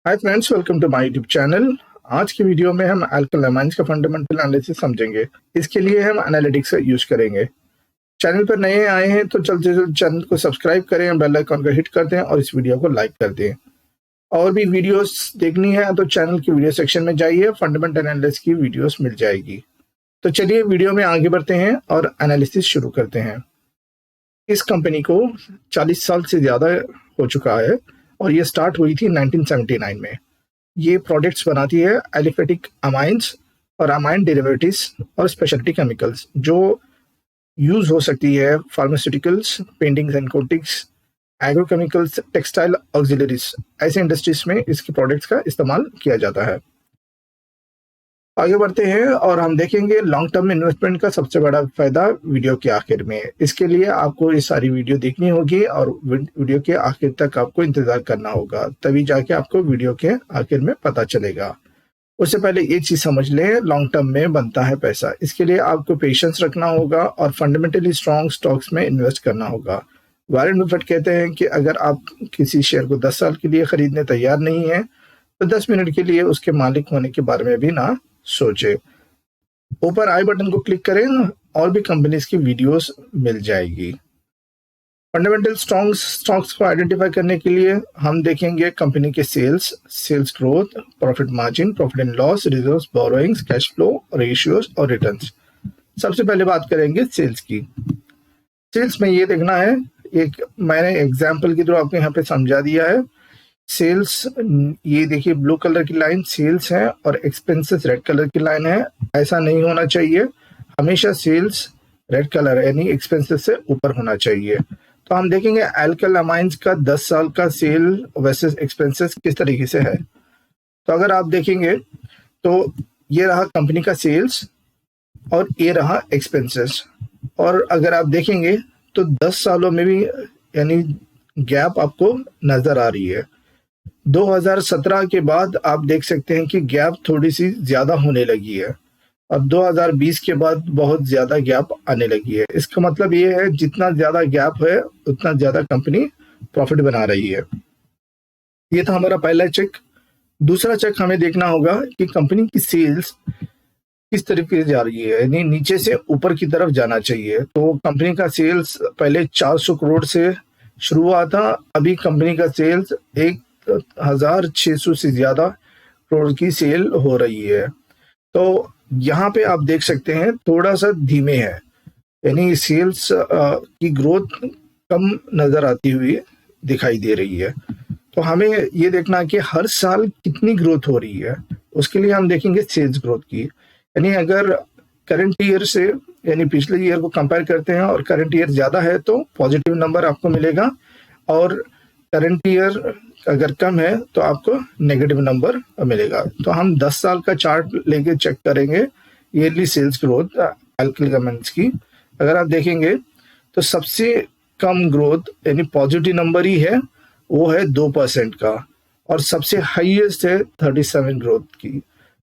Hi friends, welcome to my YouTube channel. आज की video में हम अल्काइल अमाइंस का फंडामेंटल एनालिसिस समझेंगे। इसके लिए हम एनालिटिक्स का यूज करेंगे। चैनल पर नए आए हैं तो जल्द से जल्द चैनल को सब्सक्राइब करें, बेल आइकन को हिट कर दें और इस वीडियो को लाइक कर दें। और भी वीडियोस देखनी है तो चैनल की वीडियो सेक्शन में जाइए, फंडामेंटल एनालिसिस की वीडियोस मिल जाएगी। तो चलिए वीडियो में आगे बढ़ते हैं और एनालिसिस शुरू करते हैं। इस कंपनी को 40 साल से ज़्यादा हो चुका है और ये स्टार्ट हुई थी 1979 में। ये प्रोडक्ट्स बनाती है एलिफेटिक अमाइंस और अमाइन डेरिवेटिव्स और स्पेशलिटी केमिकल्स जो यूज हो सकती है pharmaceuticals, paintings and coatings, agrochemicals, textile auxiliaries, ऐसे इंडस्ट्रीज में इसके प्रोडक्ट्स का इस्तेमाल किया जाता है। आगे बढ़ते हैं और हम देखेंगे लॉन्ग टर्म इन्वेस्टमेंट का सबसे बड़ा फायदा वीडियो के आखिर में। इसके लिए आपको ये सारी वीडियो देखनी होगी और वीडियो के आखिर तक आपको इंतजार करना होगा, तभी जाके आपको वीडियो के आखिर में पता चलेगा। उससे पहले एक चीज समझ लें, लॉन्ग टर्म में बनता है पैसा। इसके लिए आपको पेशेंस रखना होगा और फंडामेंटली स्ट्रॉन्ग स्टॉक्स में इन्वेस्ट करना होगा। वॉरेन बफेट कहते हैं कि अगर आप किसी शेयर को 10 साल के लिए खरीदने तैयार नहीं है तो 10 मिनट के लिए उसके मालिक होने के बारे में भी ना सोचे। ऊपर आई बटन को क्लिक करें और भी कंपनीज की वीडियोस मिल जाएगी। फंडामेंटल स्ट्रॉन्ग स्टॉक्स को आइडेंटिफाई करने के लिए हम देखेंगे कंपनी के sales growth, profit margin, profit and loss, reserves, borrowings, cash flow, ratios और रिटर्न्स। सबसे पहले बात करेंगे सेल्स की। सेल्स में ये देखना है, एक मैंने एग्जाम्पल के थ्रू आपको यहाँ पे समझा दिया है। सेल्स, ये देखिए ब्लू कलर की लाइन सेल्स है और एक्सपेंसेस रेड कलर की लाइन है। ऐसा नहीं होना चाहिए, हमेशा सेल्स रेड कलर यानी एक्सपेंसेस से ऊपर होना चाहिए। तो हम देखेंगे अल्काइल अमाइंस का 10 साल का सेल वर्सेस एक्सपेंसेस किस तरीके से है। तो अगर आप देखेंगे तो ये रहा कंपनी का सेल्स और ये रहा एक्सपेंसेस, और अगर आप देखेंगे तो 10 सालों में भी यानी गैप आपको नजर आ रही है। 2017 के बाद आप देख सकते हैं कि गैप थोड़ी सी ज्यादा होने लगी है और 2020 के बाद बहुत ज्यादा गैप आने लगी है। इसका मतलब ये है जितना ज्यादा गैप है उतना ज्यादा कंपनी प्रॉफिट बना रही है। ये था हमारा पहला चेक। दूसरा चेक हमें देखना होगा कि कंपनी की सेल्स किस तरीके से जा रही है, यानी नीचे से ऊपर की तरफ जाना चाहिए। तो कंपनी का सेल्स पहले 400 करोड़ से शुरू हुआ था, अभी कंपनी का सेल्स 1600 से ज्यादा करोड़ की सेल हो रही है। तो यहाँ पे आप देख सकते हैं थोड़ा सा धीमे है, यानी सेल्स की ग्रोथ कम नजर आती हुई दिखाई दे रही है। तो हमें ये देखना है कि हर साल कितनी ग्रोथ हो रही है। उसके लिए हम देखेंगे सेल्स ग्रोथ की, यानी अगर करंट ईयर से यानी पिछले ईयर को कंपेयर करते हैं और करंट ईयर ज्यादा है तो पॉजिटिव नंबर आपको मिलेगा, और करंट ईयर अगर कम है तो आपको नेगेटिव नंबर मिलेगा। तो हम 10 साल का चार्ट लेके चेक करेंगे yearly sales growth Alkyl Amines की। अगर आप देखेंगे तो सबसे कम ग्रोथ यानी पॉजिटिव नंबर ही है, वो है 2% का, और सबसे हाईएस्ट है 37 ग्रोथ की।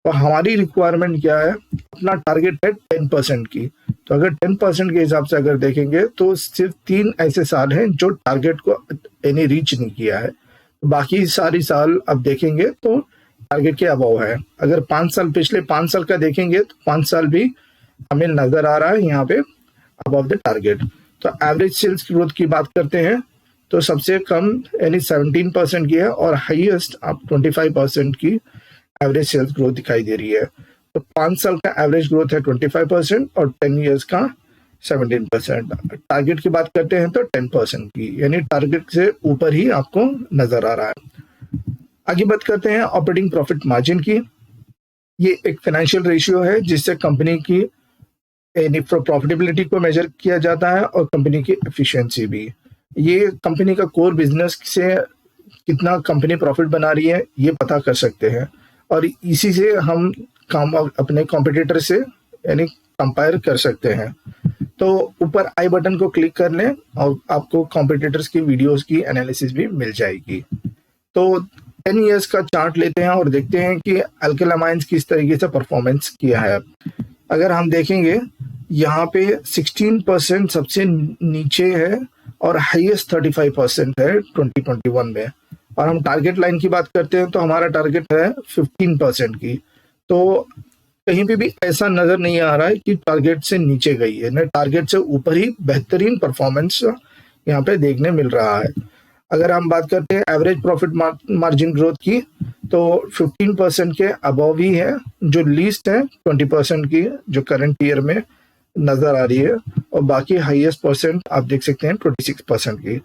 तो हमारी रिक्वायरमेंट क्या है, अपना टारगेट है 10% की। तो अगर 10% के हिसाब से अगर देखेंगे तो सिर्फ 3 ऐसे साल हैं जो टारगेट को यानी रीच नहीं किया है, बाकी सारी साल अब देखेंगे तो टारगेट के अबव है। अगर 5 साल पिछले 5 साल का देखेंगे तो 5 साल भी हमें नजर आ रहा है यहाँ पे अबव द टारगेट। तो एवरेज सेल्स ग्रोथ की बात करते हैं तो सबसे कम यानी 17% की है और हाईएस्ट आप 25% की एवरेज सेल्स ग्रोथ दिखाई दे रही है। तो 5 साल का एवरेज ग्रोथ है 25% और 10 ईयर्स का 17%। टारगेट की बात करते हैं तो 10% की, यानी टारगेट से ऊपर ही आपको नजर आ रहा है। आगे बात करते हैं ऑपरेटिंग प्रॉफिट मार्जिन की। ये एक फाइनेंशियल रेशियो है जिससे कंपनी की यानी प्रॉफिटेबिलिटी को मेजर किया जाता है और कंपनी की एफिशिएंसी भी। ये कंपनी का कोर बिजनेस से कितना कंपनी प्रॉफिट बना रही है ये पता कर सकते हैं, और इसी से हम अपने कॉम्पिटिटर से यानी कंपेयर कर सकते हैं। तो ऊपर आई बटन को क्लिक कर लें और आपको कॉम्पिटिटर्स की वीडियोस की एनालिसिस भी मिल जाएगी। तो 10 इयर्स का चार्ट लेते हैं और देखते हैं कि अल्काइल अमाइंस किस तरीके से परफॉर्मेंस किया है। अगर हम देखेंगे यहाँ पे 16% सबसे नीचे है और हाईएस्ट 35% है 2021 में, और हम टारगेट लाइन की बात करते हैं तो हमारा टारगेट है 15% की। तो कहीं पे भी ऐसा नजर नहीं आ रहा है कि टारगेट से नीचे गई है, ना टारगेट से ऊपर ही बेहतरीन परफॉर्मेंस यहाँ पे देखने मिल रहा है। अगर हम बात करते हैं एवरेज प्रॉफिट मार्जिन ग्रोथ की, तो 15% के अबव ही है। जो लीस्ट है 20% की जो करंट ईयर में नजर आ रही है, और बाकी हाईएस्ट परसेंट आप देख सकते हैं 26% की।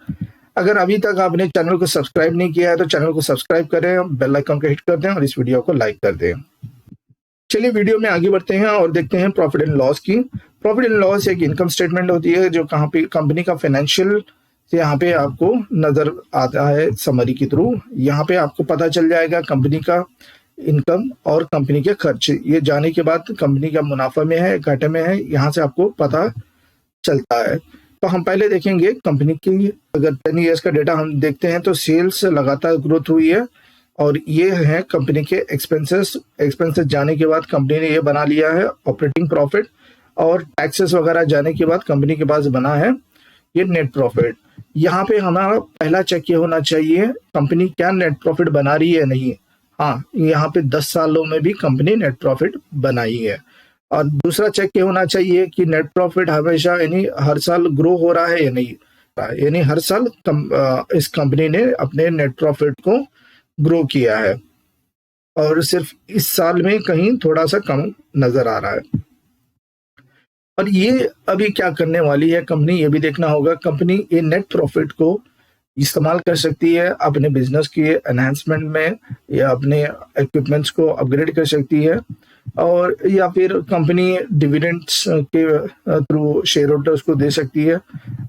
अगर अभी तक आपने चैनल को सब्सक्राइब नहीं किया है तो चैनल को सब्सक्राइब करें, बेल आइकन को हिट कर दें और इस वीडियो को लाइक कर दें। चलिए वीडियो में आगे बढ़ते हैं और देखते हैं प्रॉफिट एंड लॉस की। प्रॉफिट एंड लॉस एक इनकम स्टेटमेंट होती है जो कहाँ पे कंपनी का फाइनेंशियल यहाँ पे आपको नजर आता है समरी के थ्रू। यहाँ पे आपको पता चल जाएगा कंपनी का इनकम और कंपनी के खर्च, ये जाने के बाद कंपनी का मुनाफा में है घाटे में है, यहाँ से आपको पता चलता है। तो हम पहले देखेंगे कंपनी की, अगर 10 ईयर्स का डेटा हम देखते हैं तो सेल्स लगातार ग्रोथ हुई है, और ये है कंपनी के एक्सपेंसेस जाने के बाद कंपनी ने ये बना लिया है ऑपरेटिंग प्रॉफिट, और टैक्सेस वगैरह जाने के बाद कंपनी के पास बना है ये नेट प्रॉफिट। यहाँ पे हमारा पहला चेक ये होना चाहिए कंपनी क्या नेट प्रॉफिट बना रही है नहीं। हाँ, यहाँ पे 10 सालों में भी कंपनी नेट प्रॉफिट बनाई है। और दूसरा चेक ये होना चाहिए कि नेट प्रॉफिट हमेशा यानी हर साल ग्रो हो रहा है या नहीं, यानी हर साल इस कंपनी ने अपने नेट प्रॉफिट को ग्रो किया है, और सिर्फ इस साल में कहीं थोड़ा सा कम नजर आ रहा है। और ये अभी क्या करने वाली है कंपनी, ये भी देखना होगा। कंपनी ये नेट प्रॉफिट को इस्तेमाल कर सकती है अपने बिजनेस के एनहांसमेंट में, या अपने इक्विपमेंट्स को अपग्रेड कर सकती है, और या फिर कंपनी डिविडेंड्स के थ्रू शेयर होल्डर्स को दे सकती है।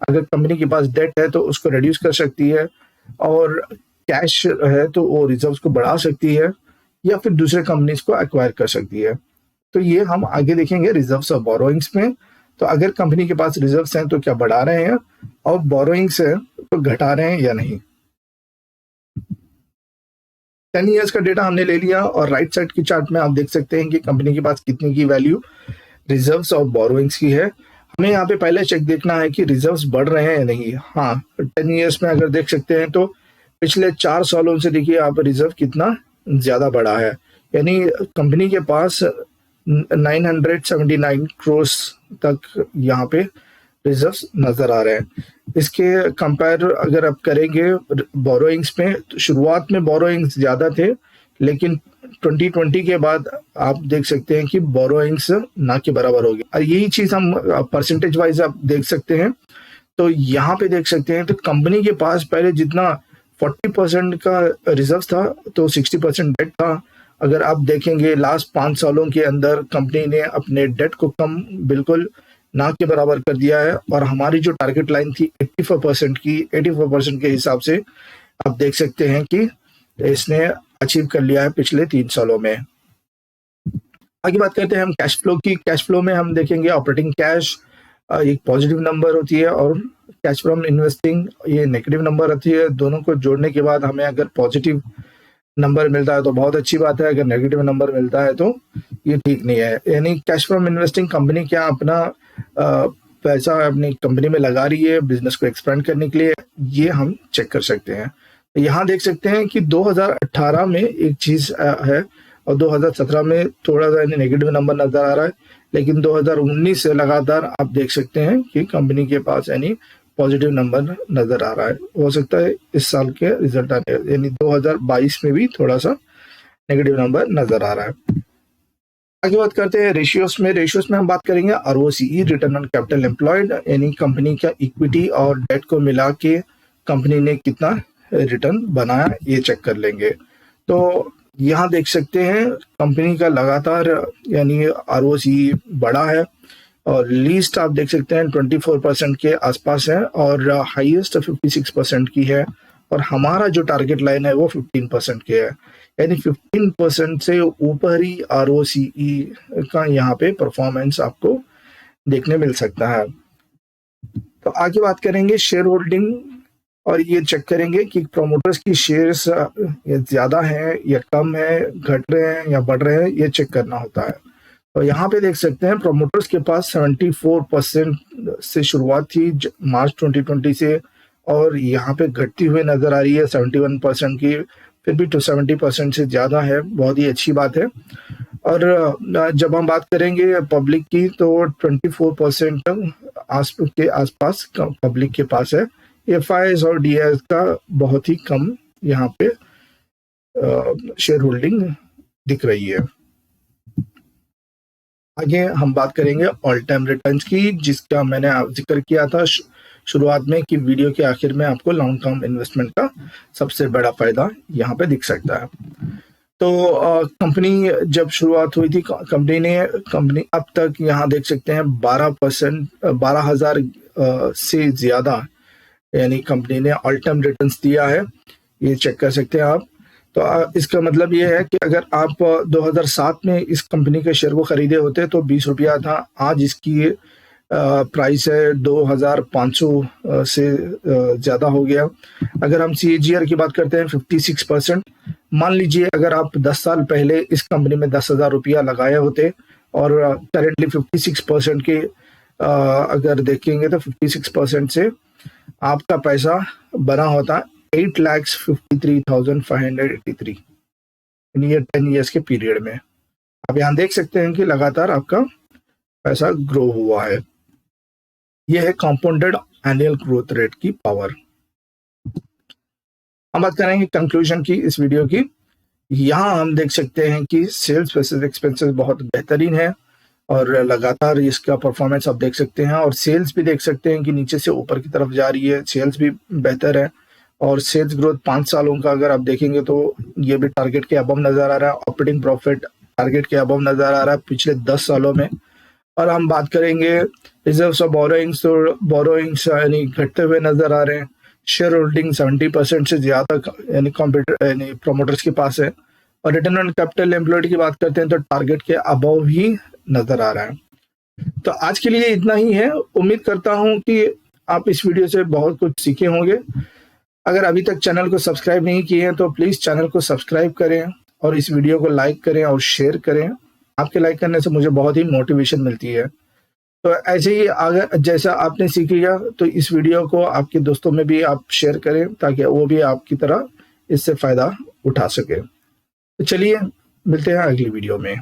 अगर कंपनी के पास डेट है तो उसको रिड्यूस कर सकती है, और कैश है तो वो रिजर्व्स को बढ़ा सकती है, या फिर दूसरे कंपनीज को एक्वायर कर सकती है। तो ये हम आगे देखेंगे रिजर्व्स और बोरोइंग्स में। तो अगर कंपनी के पास रिजर्व्स हैं तो क्या बढ़ा रहे हैं, और बोरोइंग्स है तो घटा रहे हैं या नहीं। 10 ईयर्स का डेटा हमने ले लिया, और राइट साइड की चार्ट में आप देख सकते हैं कि कंपनी के पास कितनी की वैल्यू रिजर्व्स और बोरोइंग्स की है। हमें यहाँ पे पहले चेक देखना है कि रिजर्व्स बढ़ रहे हैं या नहीं। हाँ, 10 ईयर्स में अगर देख सकते हैं तो पिछले 4 सालों से देखिए आप रिजर्व कितना ज्यादा बढ़ा है, यानी कंपनी के पास 979 करोड़ तक यहाँ पे रिजर्व्स नजर आ रहे हैं। इसके कंपेयर अगर आप करेंगे बोरोइंग्स में, तो शुरुआत में बोरोइंग्स ज्यादा थे, लेकिन 2020 के बाद आप देख सकते हैं कि बोरोइंग्स ना के बराबर हो गए। और यही चीज हम परसेंटेज वाइज आप देख सकते हैं। तो यहाँ पे देख सकते हैं तो कंपनी के पास पहले जितना 40% का रिजर्व था तो 60% डेट था। अगर आप देखेंगे लास्ट 5 सालों के अंदर कंपनी ने अपने डेट को कम बिल्कुल ना के बराबर कर दिया है, और हमारी जो टारगेट लाइन थी 84% की, 84% के हिसाब से आप देख सकते हैं कि इसने अचीव कर लिया है पिछले 3 सालों में। आगे बात करते हैं हम कैश फ्लो की। कैश फ्लो में हम देखेंगे ऑपरेटिंग कैश एक पॉजिटिव नंबर होती है, और कैश फ्रॉम इन्वेस्टिंग ये नेगेटिव नंबर होती है। दोनों को जोड़ने के बाद हमें अगर पॉजिटिव नंबर मिलता है तो बहुत अच्छी बात है, अगर नेगेटिव नंबर मिलता है तो ये ठीक नहीं है। यानी कैश फ्रॉम इन्वेस्टिंग कंपनी क्या अपना पैसा अपनी कंपनी में लगा रही है बिजनेस को एक्सपेंड करने के लिए, ये हम चेक कर सकते हैं। यहाँ देख सकते हैं कि 2018 में एक चीज है, और 2017 में थोड़ा सा नेगेटिव नंबर नजर आ रहा है, लेकिन 2019 से लगातार आप देख सकते हैं कि कंपनी के पास यानी पॉजिटिव नंबर नजर आ रहा है। हो सकता है इस साल के रिजल्ट आने, यानी 2022 में भी थोड़ा सा नेगेटिव नंबर नजर आ रहा है। आगे बात करते हैं रेशियोस में। रेशियोस में हम बात करेंगे ROCE, return on capital employed, यानी कंपनी का इक्विटी और डेट को मिला के कंपनी ने कितना रिटर्न बनाया ये चेक कर लेंगे। तो यहाँ देख सकते हैं कंपनी का लगातार यानी आरओसीई बढ़ा है, और लीस्ट आप देख सकते हैं 24% के आसपास है, और हाईएस्ट 56% की है, और हमारा जो टारगेट लाइन है वो 15% के है, यानी 15% से ऊपर ही आरओसीई का यहाँ पे परफॉर्मेंस आपको देखने मिल सकता है। तो आगे बात करेंगे शेयर होल्डिंग, और ये चेक करेंगे कि प्रोमोटर्स की शेयर्स ज्यादा हैं या कम है, घट रहे हैं या बढ़ रहे हैं, ये चेक करना होता है। तो यहाँ पे देख सकते हैं प्रोमोटर्स के पास 74% से शुरुआत थी मार्च 2020 से, और यहाँ पे घटती हुई नजर आ रही है 71% की, फिर भी 270% से ज़्यादा है, बहुत ही अच्छी बात है। और जब हम बात करेंगे पब्लिक की तो 24% के आसपास पब्लिक के पास है। एफआईएस और डीआईएस का बहुत ही कम यहाँ पे शेयर होल्डिंग दिख रही है। आगे हम बात करेंगे ऑल टाइम रिटर्न्स की, जिसका मैंने जिक्र किया था शुरुआत में कि वीडियो के आखिर में आपको लॉन्ग टर्म इन्वेस्टमेंट का सबसे बड़ा फायदा यहाँ पे दिख सकता है। तो कंपनी जब शुरुआत हुई थी कंपनी अब तक यहाँ देख सकते हैं 12,000 से ज़्यादा यानी कंपनी ने ऑल टाइम रिटर्न्स दिया है, ये चेक कर सकते हैं आप। तो इसका मतलब ये है कि अगर आप 2007 में इस कंपनी के शेयर को खरीदे होते तो 20 रुपया था, आज इसकी प्राइस है 2,500 से ज़्यादा हो गया। अगर हम CAGR की बात करते हैं 56%, मान लीजिए अगर आप 10 साल पहले इस कंपनी में 10,000 रुपया लगाए होते और करेंटली 56% के अगर देखेंगे तो 56% से आपका पैसा बना होता 8,53,583 इन ये 10 ईयर्स के पीरियड में। आप यहाँ देख सकते हैं कि लगातार आपका पैसा ग्रो हुआ है। यह है कंपाउंडेड एनुअल ग्रोथ रेट की पावर। हम बात करेंगे कंक्लूजन की इस वीडियो की। यहाँ हम देख सकते हैं कि सेल्स वर्सेस एक्सपेंसेस बहुत बेहतरीन है और लगातार इसका परफॉर्मेंस आप देख सकते हैं, और सेल्स भी देख सकते हैं कि नीचे से ऊपर की तरफ जा रही है, सेल्स भी बेहतर है। और सेल्स ग्रोथ 5 सालों का अगर आप देखेंगे तो ये भी टारगेट के अबव नजर आ रहा है। ऑपरेटिंग प्रॉफिट टारगेट के अबव नजर आ रहा है पिछले 10 सालों में। और हम बात करेंगे रिजर्व्स ऑफ बोरोइंग्स, तो बोरोइंग्स यानी घटते हुए नजर आ रहे हैं। शेयर होल्डिंग 70% से ज्यादा यानी प्रोमोटर्स के पास है। और रिटर्न ऑन कैपिटल एम्प्लॉयड की बात करते हैं तो टारगेट के अबव ही नजर आ रहा है। तो आज के लिए इतना ही है। उम्मीद करता हूं कि आप इस वीडियो से बहुत कुछ सीखे होंगे। अगर अभी तक चैनल को सब्सक्राइब नहीं किए हैं तो प्लीज चैनल को सब्सक्राइब करें और इस वीडियो को लाइक करें और शेयर करें। आपके लाइक करने से मुझे बहुत ही मोटिवेशन मिलती है। तो ऐसे ही अगर जैसा आपने सीख लिया तो इस वीडियो को आपके दोस्तों में भी आप शेयर करें ताकि वो भी आपकी तरह इससे फायदा उठा सके। तो चलिए मिलते हैं अगली वीडियो में।